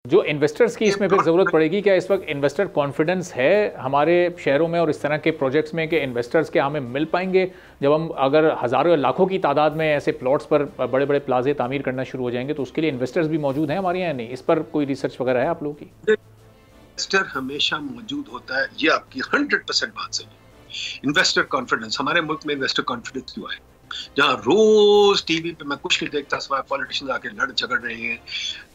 जो इन्वेस्टर्स की इसमें फिर ज़रूरत पड़ेगी, क्या इस वक्त इन्वेस्टर कॉन्फिडेंस है हमारे शहरों में और इस तरह के प्रोजेक्ट्स में कि इन्वेस्टर्स के हमें मिल पाएंगे जब हम अगर हज़ारों या लाखों की तादाद में ऐसे प्लॉट्स पर बड़े बड़े प्लाजे तामीर करना शुरू हो जाएंगे, तो उसके लिए इन्वेस्टर्स भी मौजूद हैं हमारे यहाँ? नहीं, इस पर कोई रिसर्च वगैरह है आप लोगों की? इन्वेस्टर हमेशा मौजूद होता है, ये आपकी 100% बात सही है। इन्वेस्टर कॉन्फिडेंस, हमारे मुल्क में इन्वेस्टर कॉन्फिडेंस क्यों है? जहाँ रोज टीवी पे मैं कुछ नहीं देखता सिवाय पॉलिटिशियन आके लड़ झगड़ रहे हैं।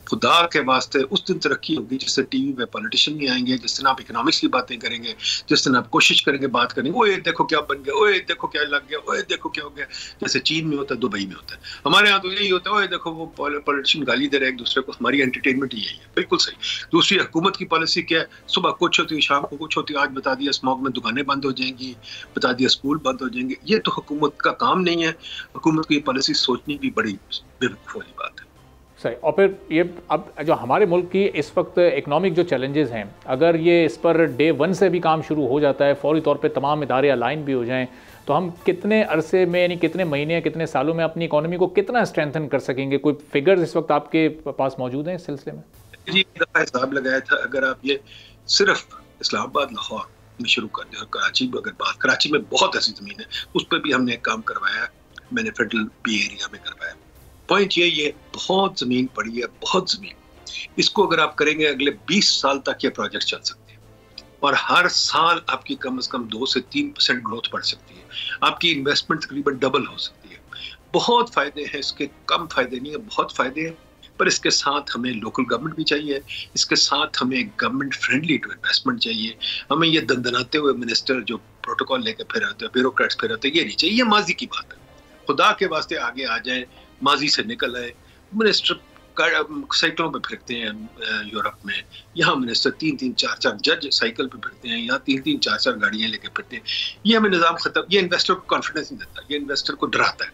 खुदा के वास्ते उस दिन तरक्की होगी जिससे टीवी पे पॉलिटिशियन नहीं आएंगे, जिस दिन आप इकोनॉमिक्स की बातें करेंगे, जिस दिन आप कोशिश करेंगे बात करेंगे, ओए देखो क्या बन गया, ओए देखो क्या लग गया, ओए देखो क्या हो गया। जैसे चीन में होता है, दुबई में होता है, हमारे यहाँ तो यही होता है, ओए देखो वो पॉलिटिशियन गाली दे रहे एक दूसरे को। हमारी एंटरटेनमेंट यही है, बिल्कुल सही। दूसरी, हुकूमत की पॉलिसी क्या है? सुबह कुछ होती है, शाम को कुछ होती है। आज बता दिया स्मॉग में दुकानें बंद हो जाएंगी, बता दिया स्कूल बंद हो जाएंगे। ये तो हुकूमत का काम नहीं है। हुकूमत की पॉलिसी सोचनी भी बड़ी बेवकूफ़ वाली बात है। सही। और फिर ये अब जो हमारे मुल्क की इस वक्त इकोनॉमिक जो चैलेंजेस हैं, अगर ये इस पर डे 1 से भी काम शुरू हो जाता है, फौरी तौर पे तमाम इदारे अलाइन भी हो जाएं, तो हम कितने अरसे में, यानी कितने महीने या कितने सालों में अपनी इकोनॉमी को कितना स्ट्रेंथन कर सकेंगे? कोई फिगर्स इस वक्त आपके पास मौजूद हैं इस सिलसिले में? जी, एक दफ़ा हिसाब लगाया था, अगर आप ये सिर्फ इस्लामाबाद लाहौर में शुरू कर दें और कराची में, अगर बात, कराची में बहुत ऐसी ज़मीन है, उस पर भी हमने एक काम करवाया, मैंने फेडरल बी एरिया में करवाया। पॉइंट ये बहुत ज़मीन पड़ी है, बहुत ज़मीन। इसको अगर आप करेंगे अगले 20 साल तक ये प्रोजेक्ट चल सकते हैं और हर साल आपकी कम से कम 2 से 3% ग्रोथ बढ़ सकती है। आपकी इन्वेस्टमेंट तकरीबन डबल हो सकती है। बहुत फ़ायदे हैं इसके, कम फ़ायदे नहीं है, बहुत फ़ायदे हैं। पर इसके साथ हमें लोकल गवर्नमेंट भी चाहिए, इसके साथ हमें गवर्नमेंट फ्रेंडली टू इन्वेस्टमेंट चाहिए। हमें ये दंदनाते हुए मिनिस्टर जो प्रोटोकॉल लेकर फिर आते हैं, ब्यूरोक्रेट्स फिर आते हैं, ये नहीं चाहिए। ये माजी की बात है। खुदा के वास्ते आगे आ जाए, माजी से निकल आए। मिनिस्टर साइकिलों पे फिरते हैं यूरोप में, यहाँ मिनिस्टर 3-3, 4-4 जज साइकिल पे फिरते हैं, यहाँ 3-3, 4-4 गाड़ियाँ लेके फिरते हैं। ये हमें निज़ाम खत्म, ये इन्वेस्टर को कॉन्फिडेंस नहीं देता, ये इन्वेस्टर को डराता है।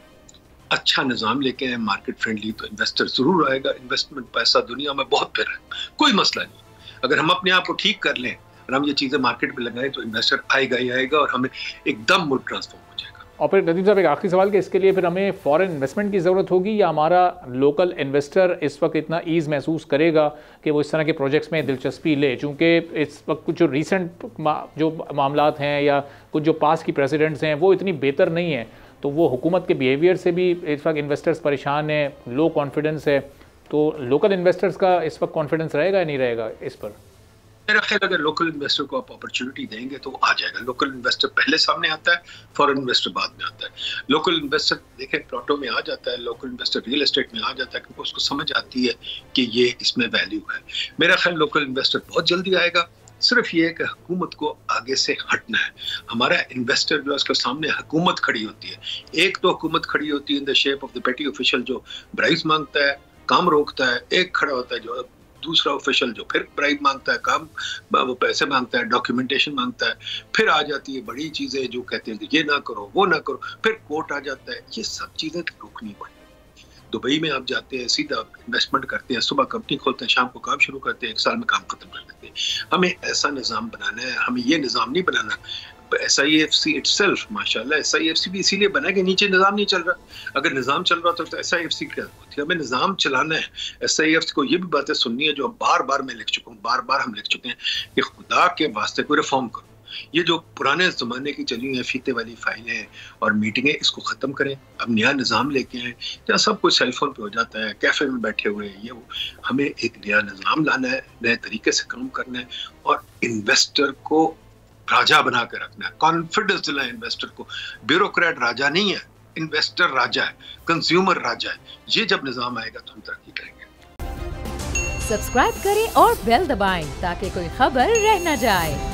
अच्छा निज़ाम लेके आए मार्केट फ्रेंडली, तो इन्वेस्टर जरूर आएगा। इन्वेस्टमेंट पैसा दुनिया में बहुत फिर है, कोई मसला नहीं। अगर हम अपने आप को ठीक कर लें और हम ये चीज़ें मार्केट में लगाएं तो इन्वेस्टर आएगा ही आएगा और हमें एकदम मुल्क ट्रांसफॉर्म हो जाएगा। और फिर नदीम साहब, एक आखिरी सवाल कि इसके लिए फिर हमें फॉरेन इन्वेस्टमेंट की ज़रूरत होगी या हमारा लोकल इन्वेस्टर इस वक्त इतना ईज़ महसूस करेगा कि वो इस तरह के प्रोजेक्ट्स में दिलचस्पी ले? चूँकि इस वक्त कुछ जो रिसेंट जो मामलात हैं या कुछ जो पास की प्रेसिडेंट्स हैं वो इतनी बेहतर नहीं है, तो वो हुकूमत के बिहेवियर से भी इस वक्त इन्वेस्टर्स परेशान हैं, लो कॉन्फिडेंस है। तो लोकल इन्वेस्टर्स का इस वक्त कॉन्फिडेंस रहेगा या नहीं रहेगा इस पर? मेरा ख्याल अगर लोकल इन्वेस्टर को आप अपॉर्चुनिटी देंगे तो आ जाएगा। लोकल इन्वेस्टर पहले सामने आता है, फॉरेन इन्वेस्टर बाद में आता है। लोकल इन्वेस्टर देखें प्लॉटों में आ जाता है, लोकल इन्वेस्टर रियल एस्टेट में आ जाता है क्योंकि उसको समझ आती है कि ये इसमें वैल्यू है। मेरा ख्याल लोकल इन्वेस्टर बहुत जल्दी आएगा। सिर्फ ये है कि हुकूमत को आगे से हटना है। हमारा इन्वेस्टर जो है उसके सामने हुकूमत खड़ी होती है। एक तो हुकूमत खड़ी होती है in the shape of the पेटी ऑफिशियल जो ब्राइब्स मांगता है, काम रोकता है। एक खड़ा होता है जो दूसरा ऑफिशियल जो फिर ब्राइब मांगता है, काम वो पैसे मांगता है, डॉक्यूमेंटेशन मांगता है। फिर आ जाती है बड़ी चीजें जो कहते हैं ये ना करो, वो ना करो, फिर कोर्ट आ जाता है। ये सब चीजें रोकनी पड़ेगी। दुबई में आप जाते हैं, सीधा इन्वेस्टमेंट करते हैं, सुबह कंपनी खोलते हैं, शाम को काम शुरू करते हैं, 1 साल में काम खत्म कर देते हैं। हमें ऐसा निज़ाम बनाना है, हमें ये निज़ाम नहीं बनाना। SIFC इटसेल्फ माशाल्लाह, SIFC भी इसीलिए बना कि नीचे निज़ाम नहीं चल रहा। अगर निज़ाम चल रहा तो SIFC क्या होती है? हमें निज़ाम चलाना है। SIFC को ये भी बातें सुननी है जो बार बार मैं लिख चुका हूँ, बार बार हम लिख चुके हैं कि खुदा के वास्ते कोई रिफॉर्म करो। ये जो पुराने ज़माने की चली हुई है फीते वाली फाइलें और मीटिंगें, इसको ख़त्म करें। अब नया निज़ाम लेके आए जहाँ सब कुछ सेलफोन पे हो जाता है, कैफ़े में बैठे हुए हैं, ये वो। हमें एक नया निज़ाम लाना है, नए तरीके से काम करना है और इन्वेस्टर को राजा बना के रखना है। कॉन्फिडेंस दिलाएं इन्वेस्टर को। ब्यूरोक्रेट राजा नहीं है, इन्वेस्टर राजा है, कंज्यूमर राजा है। ये जब निज़ाम आएगा तो हम तरक्की करेंगे। सब्सक्राइब करें और बेल दबाएं ताकि कोई खबर रह न जाए।